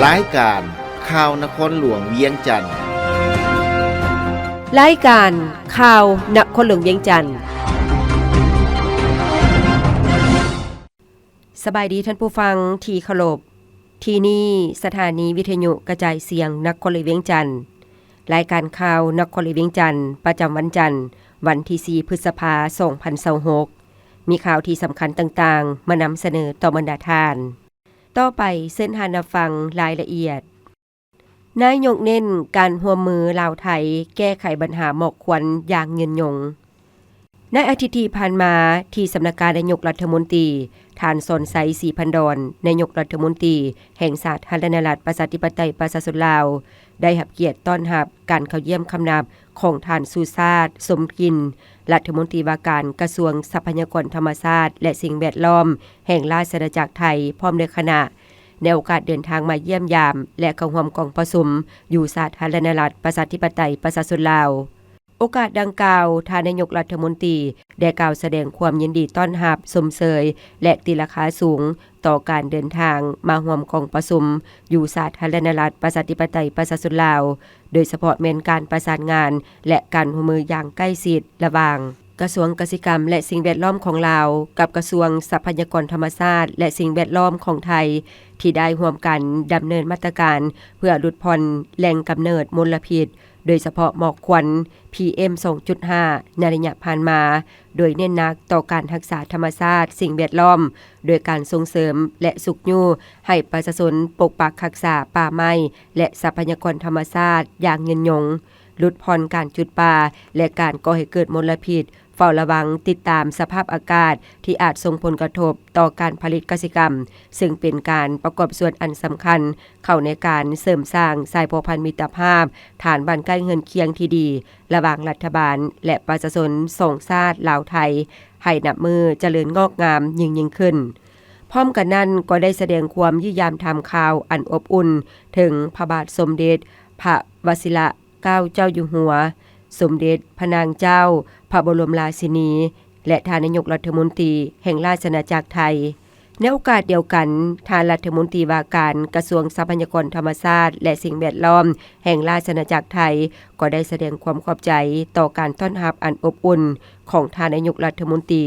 รายการข่าวนครหลวงเวียงจันทน์รายการข่าวนครหลวงเวียงจันทน์สบายดีท่านผู้ฟังที่เคารพที่นี่สถานีวิทยุกระจายเสียงนครหลวงเวียงจันทน์รายการข่าวนครหลวงเวียงจันทน์ประจำวันจันทร์วันที่4พฤษภาคม2026มีข่าวที่สำคัญต่างๆมานำเสนอต่อบรรดาท่านต่อไปเส้นทางรับฟังรายละเอียดนายกเน้นการร่วมมือลาวไทยแก้ไขปัญหาหมอกควันอย่างยืนยงในอาทิตย์ที่ผ่านมาที่สำนักงานนายกรัฐมนตรีท่านสนไซศรีพันดรนายกรัฐมนตรีแห่งสาธารณรัฐประชาธิปไตยประชาชนลาวได้รับเกียรติต้อนรับการเข้าเยี่ยมคำนับของท่านสุชาติสมกลิ่นรัฐมนตรีว่าการกระทรวงทรัพยากรธรรมชาติและสิ่งแวดล้อมแห่งราชอาณาจักรไทยพร้อมด้วยคณะในโอกาสเดินทางมาเยี่ยมยามและเข้าร่วมกองประชุมอยู่สาธารณรัฐประชาธิปไตยประชาชนลาวโอกาสดังกล่าวท่านนายกรัฐมนตรีได้กล่าวแสดงความยินดีต้อนรับสมเสยและตีราคาสูงต่อการเดินทางมาร่วมกองประชุมอยู่สาธารณรัฐประชาธิปไตยประชาชนลาวโดยเฉพาะแม่นการประสานงานและการร่วมมืออย่างใกล้ชิดระหว่างกระทรวงเกษตรกรรมและสิ่งแวดล้อมของลาวกับกระทรวงทรัพยากรธรรมชาติและสิ่งแวดล้อมของไทยที่ได้ร่วมกันดำเนินมาตรการเพื่อลดผ่อนแหล่งกำเนิดมลพิษโดยเฉพาะหมอกควัน PM 2.5 ในระยะผ่านมาโดยเน้นหนักต่อการรักษาธรรมชาติสิ่งแวดล้อมโดยการส่งเสริมและสุขยู่ให้ประชาชนปกปักรักษาป่าไม้และทรัพยากรธรรมชาติอย่างยืนยงลดผ่อนการจุดป่าและการก่อให้เกิดมลพิษเฝ้าระวังติดตามสภาพอากาศที่อาจส่งผลกระทบต่อการผลิตเกษตรกรรมซึ่งเป็นการประกอบส่วนอันสำคัญเข้าในการเสริมสร้างสายพันธมิตรภาพฐานบ้านใกล้เฮือนเคียงที่ดีระหว่างรัฐบาลและประชาชนสองชาติลาวไทยให้นับมือเจริญงอกงามยิ่งขึ้นพร้อมกันนั้นก็ได้แสดงความยินยามทำข่าวอันอบอุ่นถึงพระบาทสมเด็จพระวชิรเกล้าเจ้าอยู่หัวสมเด็จพระนางเจ้าพระบรมราชินีและท่านนายกรัฐมนตรีแห่งราชอาณาจักรไทยในโอกาสเดียวกันท่านรัฐมนตรีว่าการกระทรวงทรัพยากรธรรมชาติและสิ่งแวดล้อมแห่งราชอาณาจักรไทยก็ได้แสดงความขอบใจต่อการต้อนรับอันอบอุ่นของท่านนายกรัฐมนตรี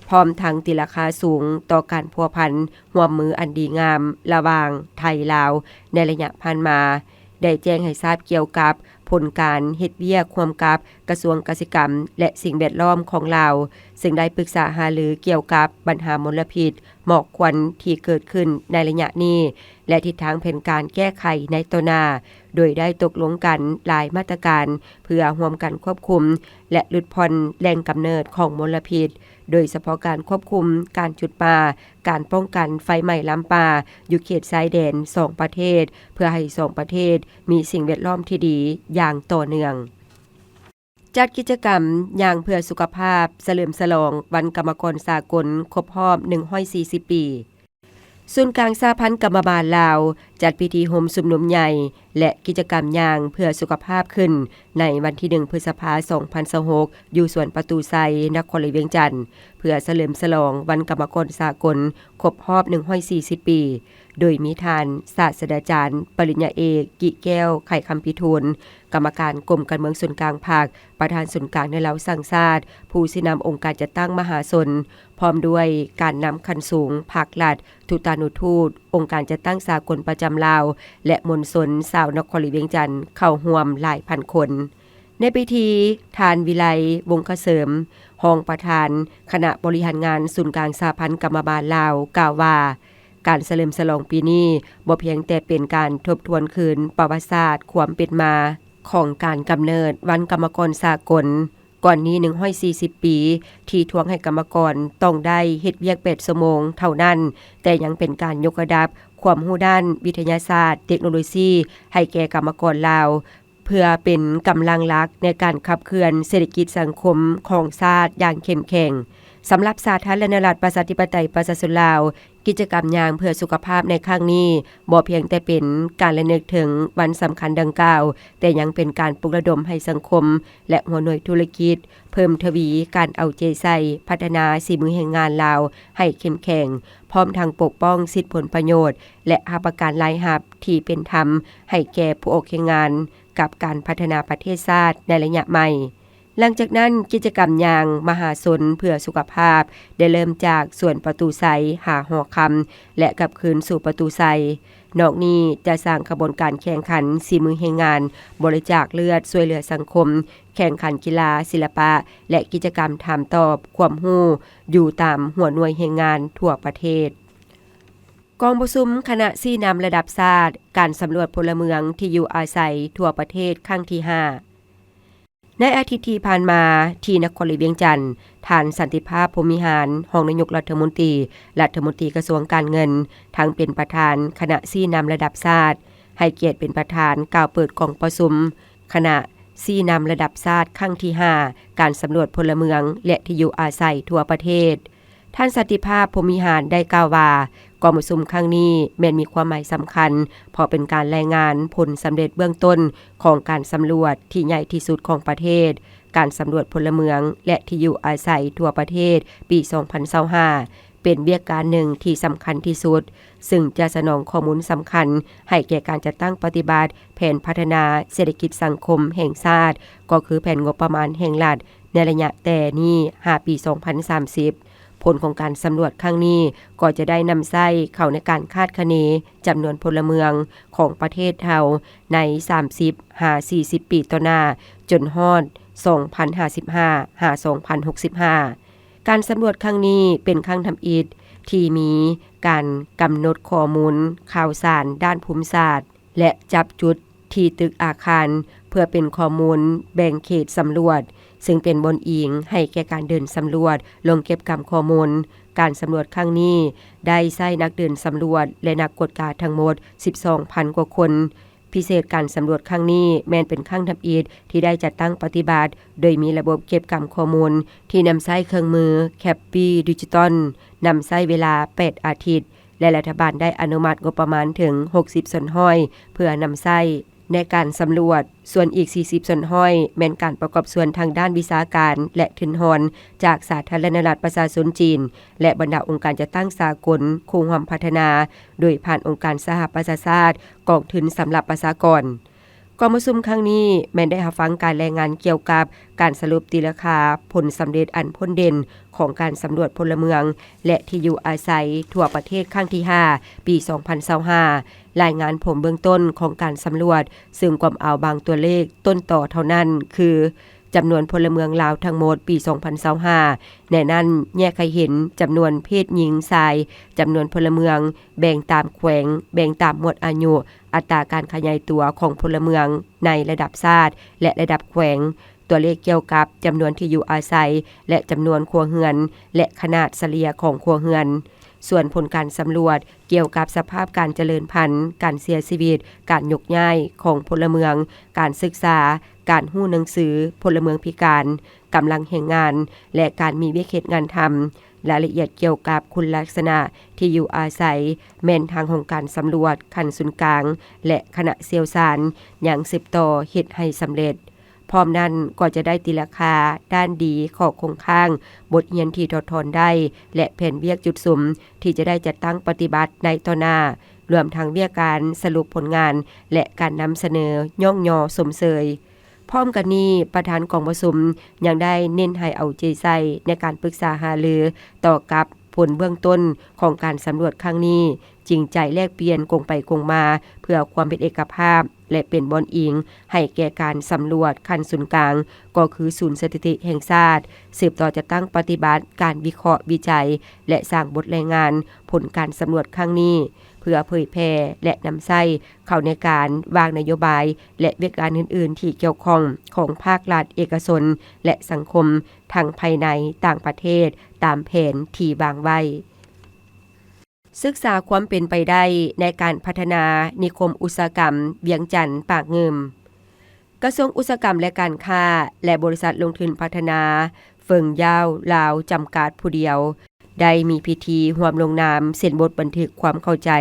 พร้อมทั้งตีราคาสูงต่อการพัวพันร่วมมืออันดีงามระหว่างไทยลาวในระยะผ่านมาได้แจ้งให้ทราบเกี่ยวกับผลการเฮ็ดเวียกร่วมกับกระทรวงเกษตรกรรมและสิ่งแวดล้อมของลาวซึ่งได้ปรึกษาหารือเกี่ยวกับปัญหามลพิษหมอกควันที่เกิดขึ้นในระยะนี้และทิศทางแผนการแก้ไขในต่อหน้าโดยได้ตกลงกันหลายมาตรการเพื่อร่วมกันควบคุมและลดผ่อนแหล่งกำเนิดของมลพิษโดยเฉพาะการควบคุมการจุดป่าการป้องกันไฟไหม้ลามป่าอยู่เขตชายแดน2ประเทศเพื่อให้2ประเทศมีสิ่งแวดล้อมที่ดีอย่างต่อเนื่องจัดกิจกรรมอย่างเพื่อสุขภาพเฉลิมฉลองวันกรรมกรสากลครบรอบ140ปีศูนย์กลางสหพันธ์กรรมบาลลาวจัดพิธีโฮมสุมนุมใหญ่และกิจกรรมอย่างเพื่อสุขภาพขึ้นในวันที่1พฤษภาคม2026อยู่สวนประตูไซนครหลวงเวียงจันทน์เพื่อเฉลิมฉลองวันกรรมกรสากลครบรอบ140ปีโดยมีท่านศาสตราจารย์ปริญญาเอกกิแก้วไข่คำพิทูลกรรมการกรมการเมืองส่วนกลางภาคประธานส่วนกลางในเหล่าสังชาติผู้สินำองค์การจัดตั้งมหาชนพร้อมด้วยการนำคันสูงภาครัฐทูตานุทูตองค์การจัดตั้งสากลประจำลาวและมวลชนชาวนครหลวงเวียงจันทน์เข้าร่วมหลายพันคนในพิธีทานวิไลวงศ์เกษมรองประธานคณะบริหารงานศูนย์กลางสหพันธ์กรรมบาลลาวกล่าวว่าการเฉลิมฉลองปีนี้บ่เพียงแต่เป็นการทบทวนคืนประวัติศาสตร์ความเป็นมาของการกำเนิดวันกรรมกรสากลก่อนนี้140ปีที่ทวงให้กรรมกรต้องได้เฮ็ดเวียก8ชั่วโมงเท่านั้นแต่ยังเป็นการยกระดับความรู้ด้านวิทยาศาสตร์เทคโนโลยีให้แก่กรรมกรลาวเพื่อเป็นกำลังหลักในการขับเคลื่อนเศรษฐกิจสังคมของชาติอย่างเข้มแข็งสำหรับสาธารณรัฐประชาธิปไตยประชาชนลาว กิจกรรมย่างเพื่อสุขภาพในครั้งนี้บ่เพียงแต่เป็นการระลึกถึงวันสำคัญดังกล่าวแต่ยังเป็นการปลุกระดมให้สังคมและหัวหน่วยธุรกิจเพิ่มทวีการเอาใจใส่พัฒนาสีมือแห่งงานลาวให้เข้มแข็งพร้อมทางปกป้องสิทธิผลประโยชน์และรับประกันรายรับที่เป็นธรรมให้แก่ผู้ออกแข่งงานกับการพัฒนาประเทศชาติในระยะใหม่หลังจากนั้นกิจกรรมอย่างมหาชนเพื่อสุขภาพได้เริ่มจากส่วนประตูไซหาหอคำและกลับคืนสู่ประตูไซนอกนี้จะสร้างขบวนการแข่งขันสีมือแห่งงานบริจาคเลือดช่วยเหลือสังคมแข่งขันกีฬาศิลปะและกิจกรรมถามตอบความรู้อยู่ตามหัวหน่วยแห่งงานทั่วประเทศกองประชุมคณะชี้นำระดับชาติการสำรวจพลเมืองที่อยู่อาศัยทั่วประเทศครั้งที่5ในอาทิตย์ที่ผ่านมาที่นครหลวงเวียงจันทน์ท่านสันติภาพพรหมิหารรองนายกรัฐมนตรีกระทรวงการเงินทั้งเป็นประธานคณะชี้นำระดับชาติให้เกียรติเป็นประธานกล่าวเปิดกองประชุมคณะชี้นำระดับชาติครั้งที่5การสำรวจพลเมืองและที่อยู่อาศัยทั่วประเทศท่านสันติภาพพรหมิหารได้กล่าวว่ากองประชุมครั้งนี้แม้นมีความหมายสำคัญเพราะเป็นการรายงานผลสำเร็จเบื้องต้นของการสำรวจที่ใหญ่ที่สุดของประเทศการสำรวจพลเมืองและที่อยู่อาศัยทั่วประเทศปี2025เป็นเวียกการหนึ่งที่สำคัญที่สุดซึ่งจะสนองข้อมูลสำคัญให้แก่การจัดตั้งปฏิบัติแผนพัฒนาเศรษฐกิจสังคมแห่งชาติก็คือแผนงบประมาณแห่งรัฐในระยะแต่นี้5ปี2030ผลของการสำรวจครั้งนี้ก็จะได้นำใช้เข้าในการคาดคะเนจำนวนพลเมืองของประเทศเฮาใน30-40 ปีต่อหน้าจนฮอด2055-2065การสำรวจครั้งนี้เป็นครั้งทำอิฐที่มีการกำหนดข้อมูลข่าวสารด้านภูมิศาสตร์และจับจุดที่ตึกอาคารเพื่อเป็นข้อมูลแบ่งเขตสำรวจซึ่งเป็นบนอิงให้แก่การเดินสำรวจลงเก็บกำข้อมูลการสำรวจครั้งนี้ได้ใช้นักเดินสำรวจและนักกฎการทั้งหมด 12,000 กว่าคนพิเศษการสำรวจครั้งนี้แม้นเป็นครั้งทำอิฐที่ได้จัดตั้งปฏิบัติโดยมีระบบเก็บกำข้อมูลที่นำใช้เครื่องมือแคปปี้ดิจิตอลนำใช้เวลา8อาทิตย์และรัฐบาลได้อนุมัติงบประมาณถึง60ส่วนห้อยเพื่อนำใช้ในการสำรวจส่วนอีก40ส่วนห้อยแม้นการประกอบส่วนทางด้านวิชาการและทุนหอนจากสาธารณรัฐประชาชนจีนและบรรดาองค์การจัดตั้งสากลคงความพัฒนาโดยผ่านองค์การสหประชาชาติกองทุนสำหรับประชากรกองประชุมครั้งนี้แม้นได้รับฟังการรายงานเกี่ยวกับการสรุปตีราคาผลสำเร็จอันพ้นเด่นของการสำรวจพลเมืองและที่อยู่อาศัยทั่วประเทศครั้งที่5ปี2025รายงานผลเบื้องต้นของการสำรวจซึ่งกวมเอาบางตัวเลขต้นต่อเท่านั้นคือจำนวนพลเมืองลาวทั้งหมดปี2025ในนั้นแยกให้เห็นจำนวนเพศหญิงชายจำนวนพลเมืองแบ่งตามแขวงแบ่งตามหมวดอายุอัตราการขยายตัวของพลเมืองในระดับชาติและระดับแขวงตัวเลขเกี่ยวกับจำนวนที่อยู่อาศัยและจำนวนครัวเรือนและขนาดเฉลี่ยของครัวเรือนส่วนผลการสำรวจเกี่ยวกับสภาพการเจริญพันธุ์การเสียชีวิตการยกย้ายของพลเมืองการศึกษาการฮู้หนังสือพลเมืองพิการกำลังแห่งงานและการมีเวียกเฮ็ดงานทำรายละเอียดเกี่ยวกับคุณลักษณะที่อยู่อาศัยแม่นทางของการสำรวจขั้นศูนย์กลางและคณะเชี่ยวชาญอย่างสืบต่อเฮ็ดให้สำเร็จพร้อมนั้นก็จะได้ตีราคาด้านดีข้อคงข้างบทเรียนที่ถอดถอนได้และแผนเวียกจุดสุมที่จะได้จัดตั้งปฏิบัติในต่อหน้ารวมทั้งเวียกการสรุปผลงานและการนำเสนอย่องยอสมเสยพร้อมกันนี้ประธานกองประชุมยังได้เน้นให้เอาใจใส่ในการปรึกษาหารือต่อกับผลเบื้องต้นของการสำรวจครั้งนี้จริงใจแลกเปลี่ยนกงไปกงมาเพื่อความเป็นเอกภาพและเป็นบอนอิงให้แก่การสำรวจขั้นศูนย์กลางก็คือศูนย์สถิติแห่งชาติสืบต่อจะตั้งปฏิบัติการวิเคราะห์วิจัยและสร้างบทรายงานผลการสำรวจครั้งนี้เพื่อเผยแพร่และนำใช้เข้าในการวางนโยบายและเวียกการอื่นๆที่เกี่ยวข้องของภาครัฐเอกชนและสังคมทั้งภายในต่างประเทศตามแผนที่วางไว้ศึกษาความเป็นไปได้ในการพัฒนานิคมอุตสาหกรรมเวียงจันทน์ปากเงิมกระทรวงอุตสาหกรรมและการค้าและบริษัทลงทุนพัฒนาเฟิงยาวลาวจำกัดผู้เดียว ได้มีพิธีร่วมลงนามเซ็นบทบันทึกความเข้าใจ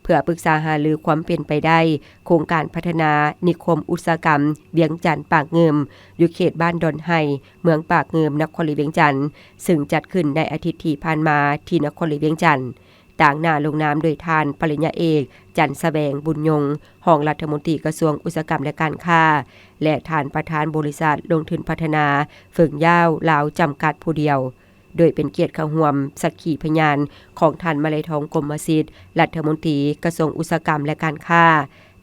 เพื่อปรึกษาหารือความเป็นไปได้โครงการพัฒนานิคมอุตสาหกรรมเวียงจันทน์ปากเงิมอยู่เขตบ้านดอนไห้เมืองปากเงิมนครหลวงเวียงจันทน์ซึ่งจัดขึ้นในอาทิตย์ที่ผ่านมาที่นครหลวงเวียงจันทน์ต่างหน้าลงนามโดยทานปริญญาเอกจันทร์แสวงบุญยงรองรัฐมนตรีกระทรวงอุตสาหกรรมและการค้าและทานประธานบริษัทลงทุนพัฒนาเฟิ่งยาวลาวจำกัดผู้เดียวโดยเป็นเกียรติเข้าร่วมสักขีพยานของท่านมาลัยทองกรมสิทธิ์รัฐมนตรีกระทรวงอุตสาหกรรมและการค้า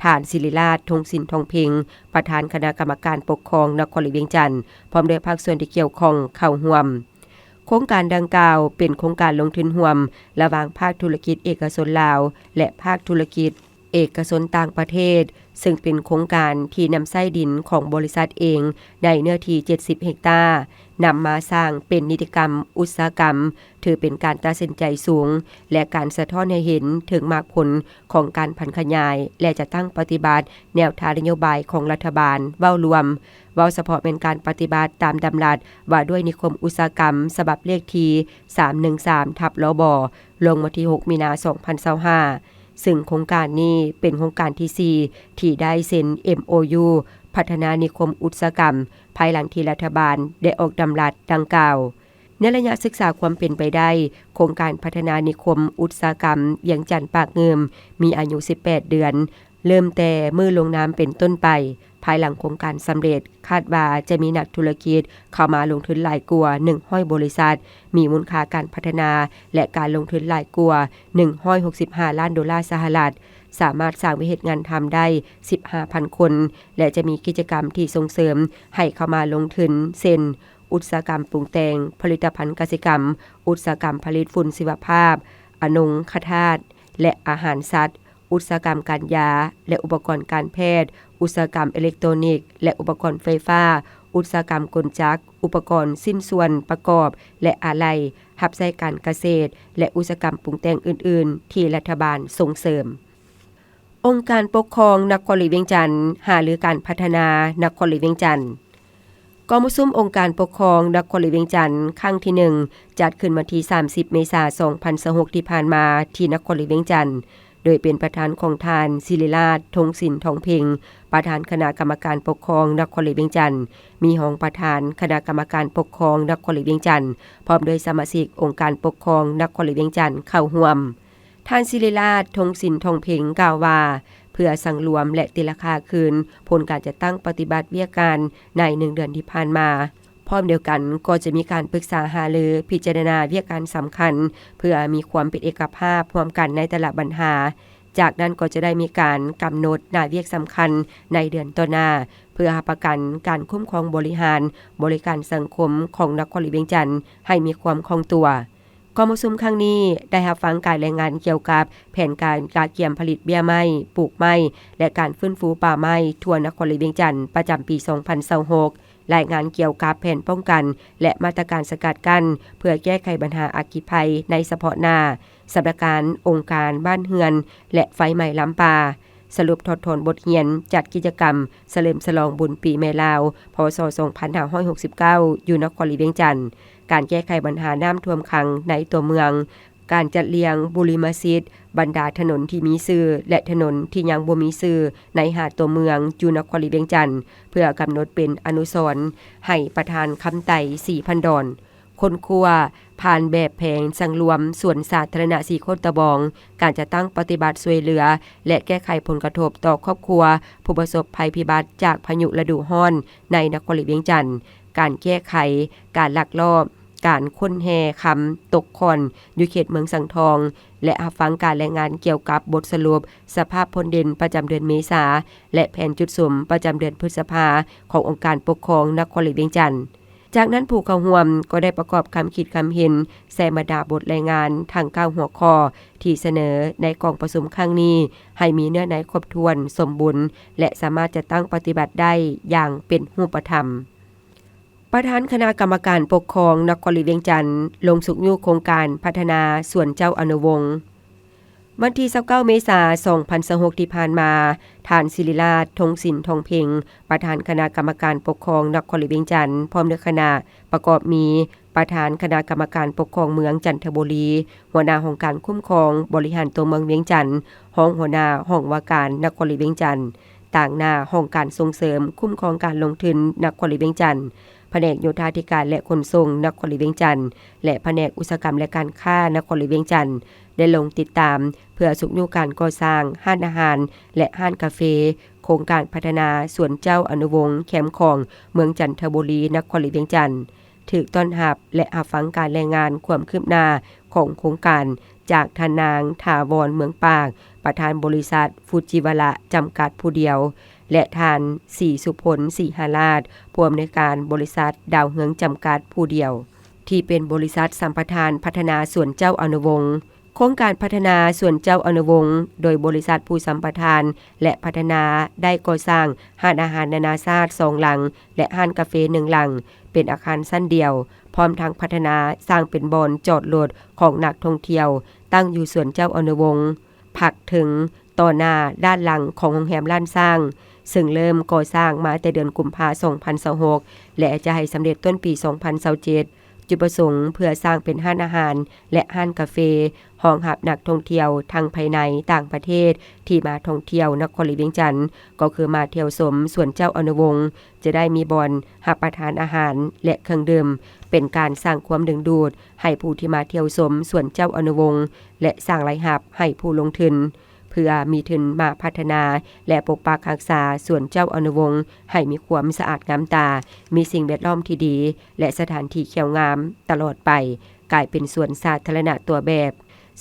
ท่านศิริราชธงสินทองเพ็งประธานคณะกรรมการปกครองนครหลวงเวียงจันทน์พร้อมด้วยภาคส่วนที่เกี่ยวข้องเข้าร่วมโครงการดังกล่าวเป็นโครงการลงทุนร่วมระหว่างภาคธุรกิจเอกชนลาวและภาคธุรกิจเอกชนต่างประเทศซึ่งเป็นโครงการที่นำไส้ดินของบริษัทเองในเนื้อที่70เฮกตาร์นำมาสร้างเป็นนิติกรรมอุตสาหกรรมถือเป็นการตัดสินใจสูงและการสะท้อนให้เห็นถึงมากผลของการพันขยายและจะตั้งปฏิบัติแนวทางนโยบายของรัฐบาลเว้ารวมเว้าเฉพาะเป็นการปฏิบัติตามดำรัสว่าด้วยนิคมอุตสาหกรรมฉบับเลขที่313/ลบลงวันที่6มีนาคม2025ซึ่งโครงการนี้เป็นโครงการที่4ที่ได้เซ็น MOU พัฒนานิคมอุตสาหกรรมภายหลังที่รัฐบาลได้ออกดำรัสดังกล่าวในระยะศึกษาความเป็นไปได้โครงการพัฒนานิคมอุตสาหกรรมเวียงจันทน์ปากเงิมมีอายุ18เดือนเริ่มแต่มือลงนามเป็นต้นไปภายหลังโครงการสำเร็จคาดว่าจะมีนักธุรกิจเข้ามาลงทุนหลายกว่า100บริษัทมีมูลค่าการพัฒนาและการลงทุนหลายกว่า165ล้านดอลลาร์สหรัฐสามารถสร้างวิเหตุงานทำได้ 15,000 คนและจะมีกิจกรรมที่ส่งเสริมให้เข้ามาลงทุนเช่นอุตสาหกรรมปรุงแต่งผลิตภัณฑ์เกษตรกรรมอุตสาหกรรมผลิตฝุ่นชีวภาพอนงคธาตุและอาหารสัตว์อุตสาหกรรมการยาและอุปกรณ์การแพทย์อุตสาหกรรมอิเล็กทรอนิกส์และอุปกรณ์ไฟฟ้าอุตสาหกรรมกลจักรอุปกรณ์สิ้นส่วนประกอบและอะไหล่หับใช้การเกษตรและอุตสาหกรรมปรุงแต่งอื่นๆที่รัฐบาลส่งเสริมองค์การปกครองนครหลวงเวียงจันทน์หารือการพัฒนานครหลวงเวียงจันทน์กองประชุมองค์การปกครองนครหลวงเวียงจันทน์ครั้งที่1จัดขึ้นวันที่30เมษายน2026ที่ผ่านมาที่นครหลวงเวียงจันทน์โดยเป็นประธานของทานศิริราชธงสินทองเพ็งประธานคณะกรรมการปกครองนครหลวงเวียงจันทน์มีรองประธานคณะกรรมการปกครองนครหลวงเวียงจันทน์พร้อมด้วยสมาชิกองค์การปกครองนครหลวงเวียงจันทน์เข้าร่วมท่านศิริราชธงสินทองเพ็งกล่าวว่าเพื่อสังรวมและตีราคาคืนผลการจัดตั้งปฏิบัติวิชาการใน1เดือนที่ผ่านมาพร้อมเดียวกันก็จะมีการปรึกษาหารือพิจารณาวิชาการสำคัญเพื่อมีความเป็นเอกภาพร่วมกันในแต่ละปัญหาจากนั้นก็จะได้มีการกำหนดหน้าเวียกสำคัญในเดือนต่อหน้าเพื่อรับประกันการคุ้มครองบริหารบริการสังคมของนครหลวงเวียงจันทน์ให้มีความคล่องตัวกองประชุมครั้งนี้ได้รับฟังการรายงานเกี่ยวกับแผนการการเกี่ยมผลิตเบี้ยไม้ปลูกไม้และการฟื้นฟูป่าไม้ทั่วนครหลวงเวียงจันทน์ประจำปี2026รายงานเกี่ยวกับแผนป้องกันและมาตรการสกัดกั้นเพื่อแก้ไขปัญหาอัคคีภัยในเฉพาะหน้าสำนักงานองค์การบ้านเฮือนและไฟไหม้ล้ำป่าสรุปทดทนบทเรียนจัดกิจกรรมเฉลิมฉลองบุญปีแม่ลาวพ.ศ. 2569อยู่นครหลวงเวียงจันทน์การแก้ไขปัญหาน้ำท่วมขังในตัวเมืองการจัดเรียงบุริมัสยิดบรรดาถนนที่มีชื่อและถนนที่ยังบ่มีชื่อในหาดตัวเมืองอยู่นครหลวงเวียงจันทน์เพื่อกำหนดเป็นอนุสรณ์ให้ประธานคำไต่ 4,000 ดอนคนครัวผ่านแบบแผงสังรวมส่วนสาธารณะ4โคตะบองการจะตั้งปฏิบัติช่วยเหลือและแก้ไขผลกระทบต่อครอบครัวผู้ประสบภัยพิบัติจากพายุฤดูร้อนในนครหลวงเวียงจันทน์การแก้ไขการลักลอบการค้นแห่คำตกคอนอยู่เขตเมืองสังทองและรับฟังการรายงานเกี่ยวกับบทสรุปสภาพพลดินประจำเดือนเมษาและแผนจุดสุ่มประจำเดือนพฤษภาขององค์การปกครองนครหลวงเวียงจันทน์จากนั้นผู้เข้าร่วมก็ได้ประกอบคำคิดคำเห็นแสบรรดาบทรายงานทั้ง9หัวข้อที่เสนอในกองประชุมครั้งนี้ให้มีเนื้อในครบถ้วนสมบูรณ์และสามารถจะตั้งปฏิบัติได้อย่างเป็นรูปธรรมประธานคณะกรรมการปกครองนครหลวงเวียงจันทน์ลงสุขยุโครงการพัฒนาส่วนเจ้าอนุวงศ์วันที่29เมษายน2026ที่ผ่านมาท่านศิริราชธงสินทองเพ็งประธานคณะกรรมการปกครองนครหลวงเวียงจันทน์พร้อมด้วยคณะประกอบมี ประธานคณะกรรมการปกครองเมืองจันทบุรีหัวหน้าองค์การคุ้มครองบริหารตัวเมืองเวียงจันทน์ห้องหัวหน้าห้องว่าการนครหลวงเวียงจันทน์ต่างหน้าห้องการส่งเสริมคุ้มครองการลงทุนนครหลวงเวียงจันทน์แผนกโยธาธิการและขนส่งนครหลวงเวียงจันทน์และแผนกอุตสาหกรรมและการค้านครหลวงเวียงจันทน์ได้ลงติดตามเพื่อสุขยุการก่อสร้างห้านอาหารและห้านกาเฟโครงการพัฒนาสวนเจ้าอนุวงศ์แคมป์ของเมืองจันทบุรีนครหลวงเวียงจันทน์ถูกต้อนรับและรับฟังการรายงานความคืบหน้าของโครงการจากท่านนางถาวรเมืองปากประธานบริษัทฟูจิวาระจำกัดผู้เดียวและท่านศรีสุพลศรีหราชผู้อำนวยการบริษัทดาวเฮืองจำกัดผู้เดียวที่เป็นบริษัทสัมปทานพัฒนาสวนเจ้าอนุวงศ์โครงการพัฒนาสวนเจ้าอนุวงศ์โดยบริษัทผู้สัมปทานและพัฒนาได้ก่อสร้างห้านอาหารนานาชาติ2หลังและห้านกาเฟ1หลังเป็นอาคารสั้นเดียวพร้อมทั้งพัฒนาสร้างเป็นบ่อนจอดรถของนักท่องเที่ยวตั้งอยู่สวนเจ้าอนุวงศ์ผักถึงต่อหน้าด้านหลังของโรงแรมล้านสร้างซึ่งเริ่มก่อสร้างมาแต่เดือนกุมภาพันธ์2026และจะให้สำเร็จต้นปี2027จุดประสงค์เพื่อสร้างเป็นห้านอาหารและห้านกาเฟรองรับนักท่องเที่ยวทั้งภายในต่างประเทศที่มาท่องเที่ยวนครหลวงเวียงจันทน์ก็คือมาเที่ยวชมสวนเจ้าอนุวงศ์จะได้มีบ่อนรับประทานอาหารและเครื่องดื่มเป็นการสร้างความดึงดูดให้ผู้ที่มาเที่ยวชมสวนเจ้าอนุวงศ์และสร้างรายรับให้ผู้ลงทุนเพื่อมีทุนมาพัฒนาและปกปักรักษาสวนเจ้าอนุวงศ์ให้มีความสะอาดงามตามีสิ่งแวดล้อมที่ดีและสถานที่เขียวงามตลอดไปกลายเป็นสวนสาธารณะตัวแบบ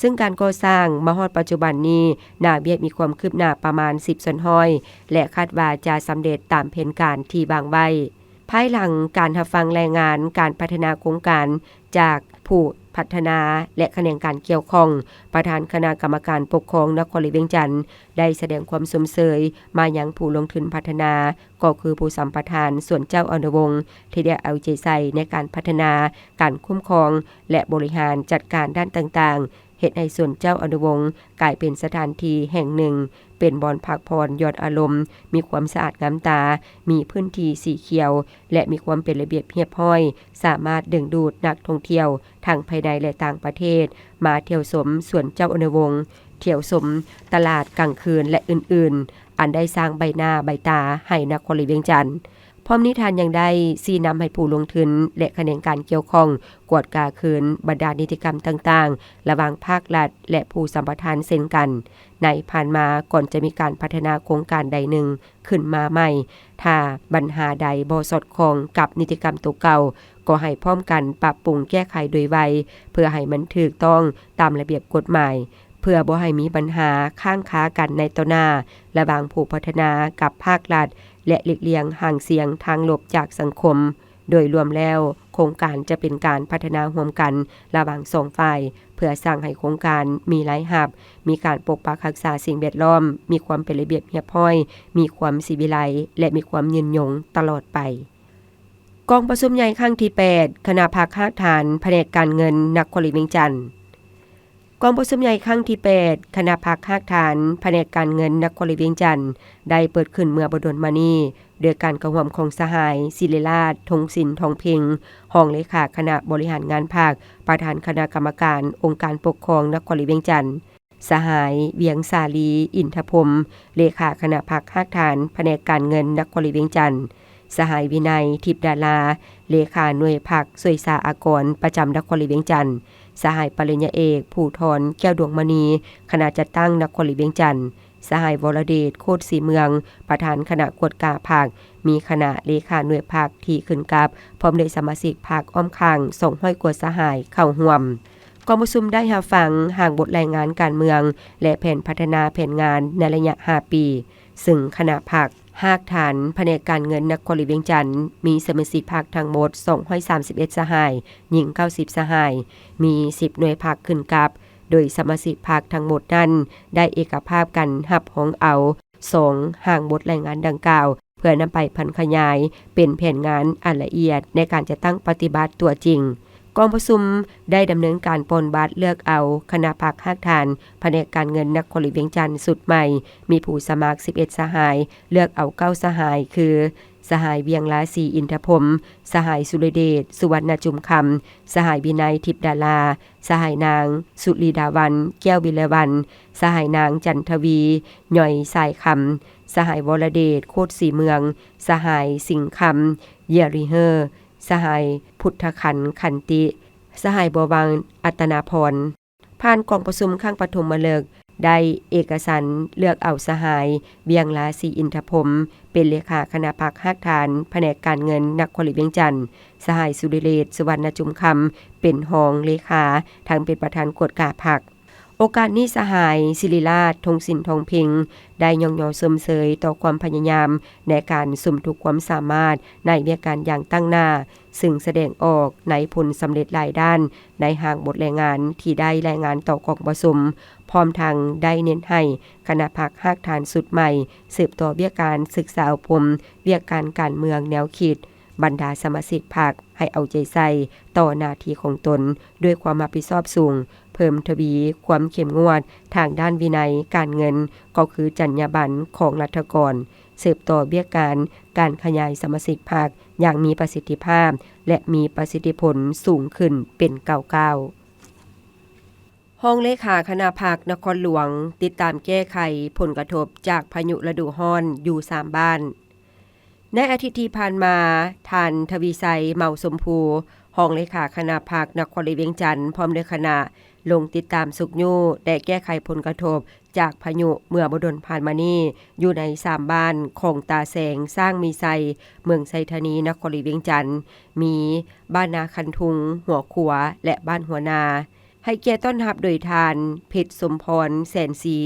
ซึ่งการก่อสร้างมาฮอดปัจจุบันนี้น่าเวียดมีความคืบหน้าประมาณ10ส่วนห้อยและคาดว่าจะสำเร็จตามแผนการที่วางไว้ภายหลังการรับฟังรายงานการพัฒนาโครงการจากผู้พัฒนาและแขนงการเกี่ยวข้องประธานคณะกรรมการปกครองนครหลวงเวียงจันทน์ได้แสดงความสมเสยมายังผู้ลงทุนพัฒนาก็คือผู้สัมปทานส่วนเจ้าอนุวงศ์ที่ได้เอาใจใส่ในการพัฒนาการคุ้มครองและบริหารจัดการด้านต่างๆเฮ็ดให้ส่วนเจ้าอนุวงศ์กลายเป็นสถานที่แห่งหนึ่งเป็นบ่อนพักผ่อนยอดอารมณ์มีความสะอาดงามตามีพื้นที่สีเขียวและมีความเป็นระเบียบเรียบร้อยสามารถดึงดูดนักท่องเที่ยวทั้งภายในและต่างประเทศมาเที่ยวชมสวนเจ้าอนุวงศ์เที่ยวชมตลาดกลางคืนและอื่นๆอันได้สร้างใบหน้าใบตาให้นครหลวงเวียงจันทน์พร้อมนี้ทานยังได้ชี้นำให้ผู้ลงทุนและแขนงการเกี่ยวข้องกวดกาคืนบรรดานิติกรรมต่างๆระหว่างภาครัฐและผู้สัมปทานเช่นกันในผ่านมาก่อนจะมีการพัฒนาโครงการใดหนึ่งขึ้นมาใหม่ถ้าปัญหาใดบ่สอดคล้องกับนิติกรรมตัวเก่าก็ให้พร้อมกันปรับปรุงแก้ไขโดยไวเพื่อให้มันถูกต้องตามระเบียบกฎหมายเพื่อบ่ให้มีปัญหาข้างค้ากันในต่อหน้าระหว่างผู้พัฒนากับภาครัฐและหลีกเลี่ยงห่างเสียงทางลบจากสังคมโดยรวมแล้วโครงการจะเป็นการพัฒนาร่วมกันระหว่าง2ฝ่ายเพื่อสร้างให้โครงการมีหลายหับมีการปกปักรักษาสิ่งแวดล้อมมีความเป็นระเบียบเรียบร้อยมีความสิวิไลและมีความยืนยงตลอดไปกองประชุมใหญ่ครั้งที่8คณะภาคฐานแผนกการเงินนครหลวงเวียงจันทน์กองประชุมใหญ่ครั้งที่8คณะภาคฐานแผนกการเงินนครหลวงเวียงจันทน์ได้เปิดขึ้นเมื่อบ่ดลมานี้โดยการกระหว่ำของสหายศิริราชทงศิลป์ทองเพ็งรองเลขาคณะบริหารงานภาคประธานคณะกรรมการองค์การปกครองนครหลวงเวียงจันทน์สหายเวียงสาลีอินทพรมเลขาคณะภาคฐานแผนกการเงินนครหลวงเวียงจันทน์สหายวินัยทิพย์ดาราเลขาหน่วยภาคสวยสาอากรประจำนครหลวงเวียงจันทน์สหายปริญญาเอกผู้ทรแก้วดวงมณีคณะจัดตั้งนครหลวงเวียงจันทน์สหายวรเดชโคตรศรีเมืองประธานคณะกวดกาภาคมีคณะเลขาหน่วยภาคที่ขึ้นกับพร้อมด้วยสมาชิกภาคอ้อมข้าง200กว่าสหายเข้าร่วมกองประชุมได้รับฟังห่างบทรายงานการเมืองและแผนพัฒนาแผนงานในระยะ5ปีซึ่งคณะภาคภาคฐานแผนกการเงินนครหลวงเวียงจันทน์มีสมาชิกภาคทั้งหมด231สหายหญิง90สหายมี10หน่วยภาคขึ้นกับโดยสมาชิกภาคทั้งหมดนั้นได้เอกภาพกันรับของเอา2ห่างบทรายงานดังกล่าวเพื่อนำไปพันขยายเป็นแผนงานอันละเอียดในการจะตั้งปฏิบัติตัวจริงกองประชุมได้ดำเนินการปนบัตรเลือกเอาคณะภาคภาคฐานแผนกการเงินนครหลวงเวียงจันทน์สุดใหม่มีผู้สมัคร11สหายเลือกเอา9สหายคือ สหายเวียงลาสีอินทพรมสหายสุรเดชสุวรรณจุมคำสหายวินัยทิพดาราสหายนางสุรีดาวันแก้ววิเลวันสหายนางจันทวีหน่อยสายคำสหายวรเดชโคตรสีเมืองสหายสิงห์คำเยริเฮอร์สหายพุทธขันติสหายบัวบางอัตนาพรผ่านกองประชุมข้างปฐมฤกษ์ได้เอกสารเลือกเอาสหายเวียงลาสีอินทพรมเป็นเลขาคณะพรรคฮักฐานแผนกการเงินนครหลวงเวียงจันทน์สหายสุริเดชสุวรรณจุมคำเป็นรองเลขาทางเป็นประธานกฎกาพรรคโอกาสนี้สหายศิริราชธงสินทองเพ็งได้ย่องยอเสริมเสยต่อความพยายามในการสมทุกความสามารถในเวียกการอย่างตั้งหน้าซึ่งแสดงออกในผลสำเร็จหลายด้านในหางบทแรงงานที่ได้รายงานต่อกองประชุมพร้อมทางได้เน้นให้คณะพรรคฮักฐานสุดใหม่สืบต่อเวียกการศึกษาอบรมเวียกการเมืองแนวคิดบรรดาสมาชิกพรรคให้เอาใจใส่ต่อหน้าที่ของตนด้วยความรับผิดชอบสูงเพิ่มทวีความเข้มงวดทางด้านวินัยการเงินก็คือจรรยาบรรณของรัฐกรสืบต่อเบี้ยการขยายสมาชิกพรรคอย่างมีประสิทธิภาพและมีประสิทธิผลสูงขึ้นเป็นก้าวห้องเลขาคณะพรรคนครหลวงติดตามแก้ไขผลกระทบจากพายุฤดูร้อนอยู่3บ้านในอาทิตย์ที่ผ่านมาท่านทวีไสเมาสมภูห้องเลขาคณะพรรคนครหลวงเวียงจันทน์พร้อมด้วยคณะลงติดตามสุกยู่และแก้ไขผลกระทบจากพายุเมื่อบ่ดลผ่านมานี้อยู่ใน3บ้านของตาแสงสร้างมีไซเมืองไซธานีนครหลวงเวียงจันทน์มีบ้านนาคันทุงหัวขัวและบ้านหัวนาให้เกียรติต้อนรับโดยทานเพชรสมพรแสนศรี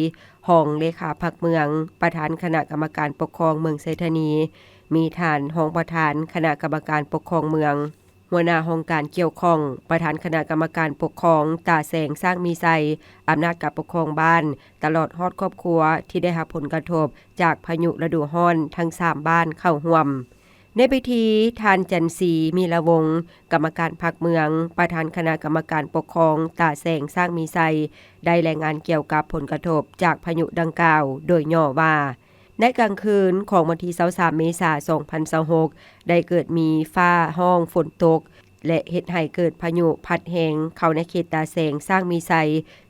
ห้องเลขาพรรคเมืองประธานคณะกรรมการปกครองเมืองไซธานีมีท่านรองประธานคณะกรรมการปกครองเมืองหัวหน้าห้องการเกี่ยวข้องประธานคณะกรรมการปกครองตาแสงสร้างมีไซอำนาจการปกครองบ้านตลอดฮอดครอบครัวที่ได้รับผลกระทบจากพายุฤดูร้อนทั้ง3บ้านเข้าร่วมในพิธีท่านจันทรีมีละวงศ์กรรมการพรรคเมืองประธานคณะกรรมการปกครองตาแสงสร้างมีไซได้รายงานเกี่ยวกับผลกระทบจากพายุดังกล่าวโดยย่อว่าในกลางคืนของวันที่23เมษายน2026ได้เกิดมีฟ้าห้องฝนตกและเฮ็ดให้เกิดพายุพัดแหงเข้าในเขตตาแสงสร้างมีไซ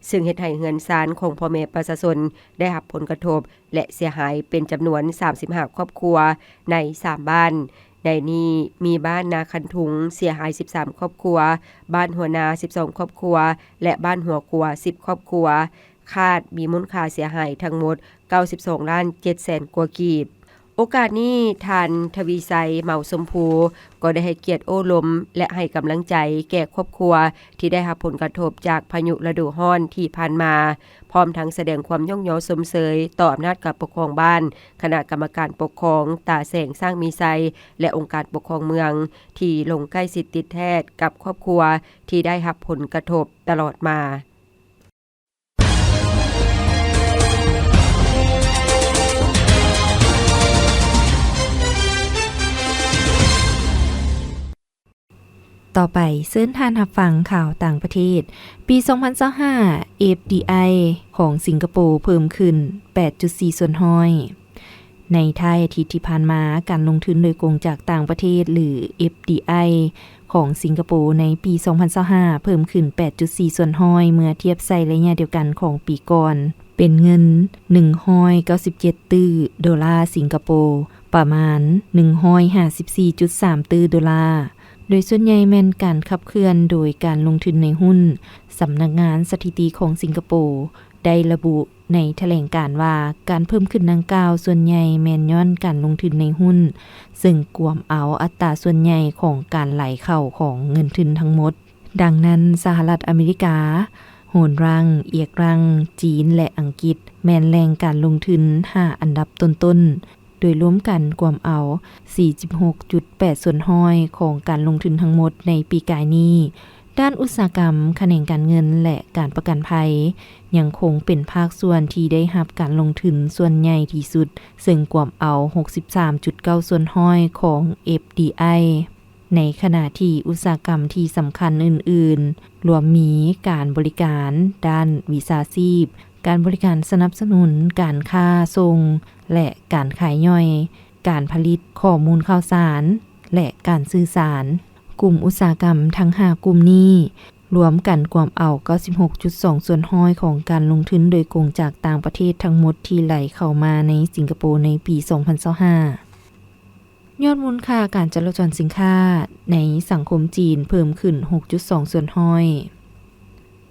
ซึ่งเฮ็ดให้เรือนซานของพ่อแม่ประชาชนได้รับผลกระทบและเสียหายเป็นจำนวน35ครอบครัวใน3บ้านในนี้มีบ้านนาคันทุงเสียหาย13ครอบครัวบ้านหัวนา12ครอบครัวและบ้านหัวขัว10ครอบครัวคาดมีมูลค่าเสียหายทั้งหมด92ล้าน7แสนกว่ากีบโอกาสนี้ท่านทวีไสเมาสมภูก็ได้ให้เกียรติโอ้ลมและให้กำลังใจแก่ครอบครัวที่ได้รับผลกระทบจากพายุฤดูร้อนที่ผ่านมาพร้อมทั้งแสดงความย่องยอสมเสยต่ออำนาจการปกครองบ้านคณะกรรมการปกครองตาแสงสร้างมีไซและองค์การปกครองเมืองที่ลงใกล้ชิดติดแทศกับครอบครัวที่ได้รับผลกระทบตลอดมาต่อไปเชิญท่านรับฟังข่าวต่างประเทศปี2025 FDI ของสิงคโปร์เพิ่มขึ้น 8.4 ส่วนห้อยในท้ายอาทิตย์ที่ผ่านมาการลงทุนโดยกงจากต่างประเทศหรือ FDI ของสิงคโปร์ในปี2025เพิ่มขึ้น 8.4 ส่วนห้อยเมื่อเทียบใส่ระยะเดียวกันของปีก่อนเป็นเงิน197ตื้อดอลลาร์สิงคโปร์ประมาณ 154.3 ตื้อดอลลาร์โดยส่วนใหญ่แม่นการขับเคลื่อนโดยการลงทุนในหุ้นสำนักงานสถิติของสิงคโปร์ได้ระบุในแถลงการณ์ว่าการเพิ่มขึ้นดังกล่าวส่วนใหญ่แม่นย้อนการลงทุนในหุ้นซึ่งกวมเอาอัตราส่วนใหญ่ของการไหลเข้าของเงินทุนทั้งหมดดังนั้นสหรัฐอเมริกาโหนรังเอียกรังจีนและอังกฤษแม่นแหล่งการลงทุน5อันดับต้นๆโดยรวมกันกวมเอา 46.8 ส่วนห้อยของการลงทุนทั้งหมดในปีกายนี้ด้านอุตสาหกรรมแขนงการเงินและการประกันภัยยังคงเป็นภาคส่วนที่ได้รับการลงทุนส่วนใหญ่ที่สุดซึ่งกวมเอา 63.9 ส่วนห้อยของ FDI ในขณะที่อุตสาหกรรมที่สำคัญอื่นๆรวมมีการบริการด้านวิชาชีพการบริการสนับสนุนการค้าส่งและการขายย่อย การผลิตข้อมูลข่าวสารและการสื่อสารกลุ่มอุตสาหกรรมทั้ง5กลุ่มนี้รวมกันกวมเอา 96.2 ส่วนห้อยของการลงทุนโดยกงจากต่างประเทศทั้งหมดที่ไหลเข้ามาในสิงคโปร์ในปี 2025 ยอดมูลค่าการจราจรสินค้าในสังคมจีนเพิ่มขึ้น 6.2 ส่วนห้อย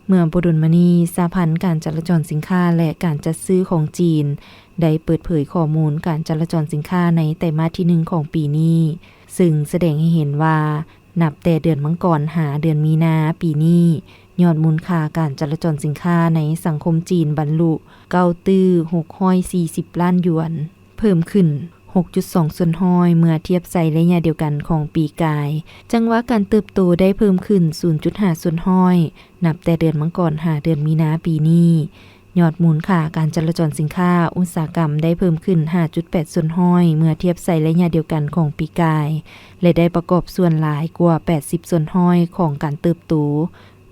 เมื่อบ่ดลมานี้สหพันธ์การจราจรสินค้าและการจัดซื้อของจีนได้เปิดเผยข้อมูลการจราจรสินค้าในไตรมาสที่1ของปีนี้ซึ่งแสดงให้เห็นว่านับแต่เดือนมังกรหาเดือนมีนาปีนี้ยอดมูลค่าการจราจรสินค้าในสังคมจีนบรรลุ640ล้านหยวนเพิ่มขึ้น 6.2 ส่วนห้อยเมื่อเทียบใส่ระยะเดียวกันของปีกายจังว่าการเติบโตได้เพิ่มขึ้น 0.5 ส่วนห้อยนับแต่เดือนมังกรหาเดือนมีนาปีนี้ยอดมูลค่าการจราจรสินค้าอุตสาหกรรมได้เพิ่มขึ้น 5.8 ส่วนห้อยเมื่อเทียบใส่ระยะเดียวกันของปีกายและได้ประกอบส่วนหลายกว่า 80 ส่วนห้อยของการเติบโต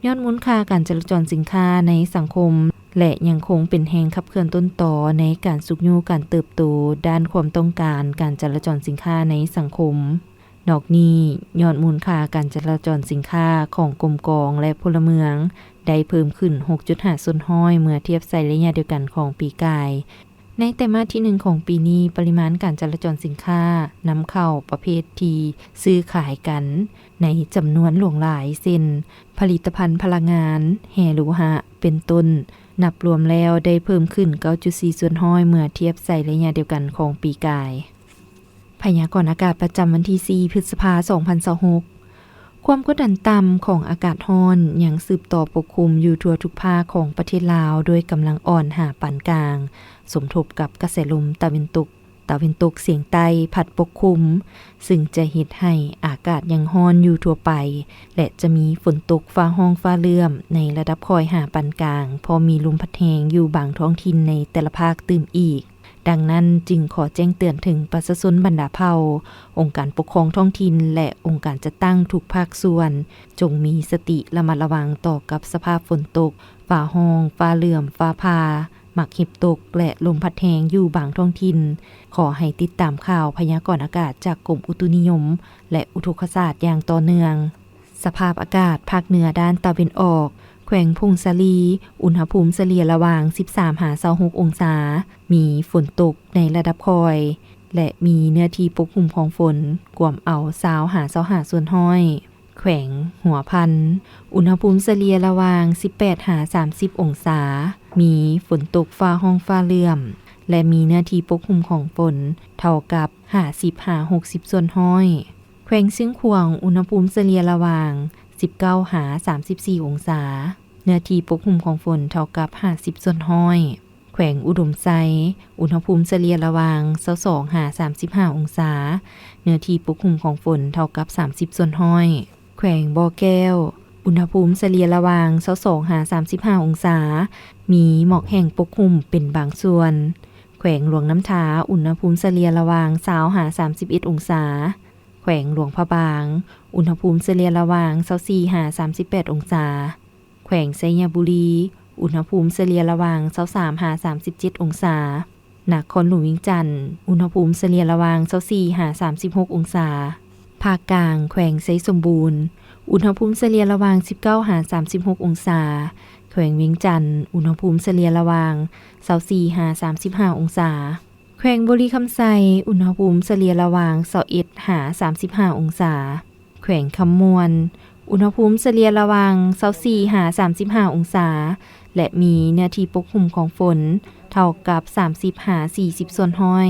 ยอดมูลค่าการจราจรสินค้าในสังคมและยังคงเป็นแรงขับเคลื่อนต้นต่อในการสุกยูการเติบโตด้านความต้องการการจราจรสินค้าในสังคมนอกนี้ยอดมูลค่าการจราจรสินค้าของกรมกองและพลเมืองได้เพิ่มขึ้น 6.5 ส่วนห้อยเมื่อเทียบใส่ระยะเดียวกันของปีกายในไตรมาสที่1ของปีนี้ปริมาณการจราจรสินค้านำเข้าประเภทที่ซื้อขายกันในจำนวนหลวงหลายเช่นผลิตภัณฑ์พลังงานแห่โลหะเป็นต้นนับรวมแล้วได้เพิ่มขึ้น 9.4 ส่วนห้อยเมื่อเทียบใส่ระยะเดียวกันของปีกายพยากรณ์อากาศประจำวันที่4พฤษภาคม 2026ความกดดันต่ำของอากาศร้อนยังสืบต่อปกคลุมอยู่ทั่วทุกภาคของประเทศลาวโดยกำลังอ่อนหาปานกลางสมทบกับกระแสลมตะวันตกเฉียงใต้พัดปกคลุมซึ่งจะเฮ็ดให้อากาศยังร้อนอยู่ทั่วไปและจะมีฝนตกฟ้าร้องฟ้าเลื่อมในระดับคอยหาปานกลางพอมีลมพัดแรงอยู่บางท้องถิ่นในแต่ละภาคตื่มอีกดังนั้นจึงขอแจ้งเตือนถึงประชาชนบรรดาเผ่าองค์การปกครองท้องถิ่นและองค์การจัดตั้งทุกภาคส่วนจงมีสติระมัดระวังต่อกับสภาพฝนตกฟ้าร้องฟ้าเลื่อมฟ้าผ่าหมักเห็บตกและลมพัดแรงอยู่บางท้องถิ่นขอให้ติดตามข่าวพยากรณ์อากาศจากกรมอุตุนิยมและอุตุศาสตร์อย่างต่อเนื่องสภาพอากาศภาคเหนือด้านตะวันออกแขวงพงสาลีอุณหภูมิเฉลี่ยระหว่าง 13-26 องศามีฝนตกในระดับคอยและมีเนื้อที่ปกคลุมของฝนกวมเอา20-25 ส่วนห้อยแขวงหัวพันอุณหภูมิเฉลี่ยระหว่าง 18-30 องศามีฝนตกฟ้าร้องฟ้าเลื่อมและมีเนื้อที่ปกคลุมของฝนเท่ากับ 50-60 ส่วนห้อยแขวงเชียงขวางอุณหภูมิเฉลี่ยระหว่าง 19-34 องศาเนื้อที่ปกคลุมของฝนเท่ากับ 50 ส่วนห้อยแขวงอุดมไซอุณหภูมิเฉลี่ยระหว่าง 22-35 องศาเนื้อที่ปกคลุมของฝนเท่ากับ 30 ส่วนห้อยแขวงบ่อแก้วอุณหภูมิเฉลี่ยระหว่าง 22-35 องศามีหมอกแห้งปกคลุมเป็นบางส่วนแขวงหลวงน้ำท้าอุณหภูมิเฉลี่ยระหว่าง 20-31 องศาแขวงหลวงพระบางอุณหภูมิเฉลี่ยระหว่าง 24-38 องศาแขวงไชยบุรีอุณหภูมิเฉลี่ยระหว่าง 23-37 องศานครหลวงวิงจันทน์อุณหภูมิเฉลี่ยระหว่าง 24-36 องศาภาคกลางแขวงไชยสมบูรณ์อุณหภูมิเฉลี่ยระหว่าง 19-36 องศาแขวงเวียงจันทน์อุณหภูมิเฉลี่ยระหว่าง 24-35 องศาแขวงบุรีคำไซอุณหภูมิเฉลี่ยระหว่าง 21-35 องศาแขวงคำมวลอุณหภูมิเฉลี่ยระหว่าง 24-35 องศาและมีเนื้อที่ปกคลุมของฝนเท่ากับ 30-40 ส่วนห้อย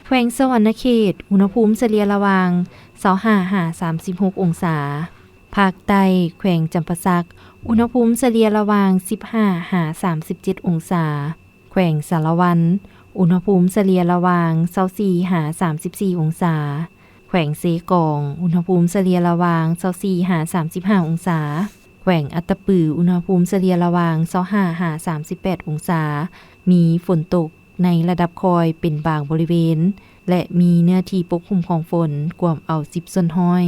แขวงสวรรณเขตอุณหภูมิเฉลี่ยระหว่าง 25-36 องศาภาคใต้แขวงจำปาสักอุณหภูมิเฉลี่ยระหว่าง 15-37 องศาแขวงสารวันอุณหภูมิเฉลี่ยระหว่าง 24-34 องศาแขวงเซกองอุณหภูมิเฉลี่ยระหว่าง 24-35 องศาแขวงอัตตปืออุณหภูมิเฉลี่ยระหว่าง 25-38 องศามีฝนตกในระดับคอยเป็นบางบริเวณและมีเนื้อที่ปกคลุมของฝนกว่าเอา10ส่วนห้อย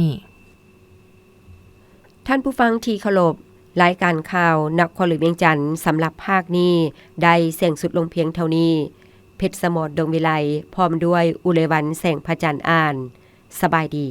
ท่านผู้ฟังที่เคารพรายการข่าวนครหลวงเวียงจันทน์สำหรับภาคนี้ได้เสี่ยงสุดลงเพียงเท่านี้ เพชรสมรดงวิไลพร้อมด้วยอุไรวันแสงพระจันทร์อ่านสบายดี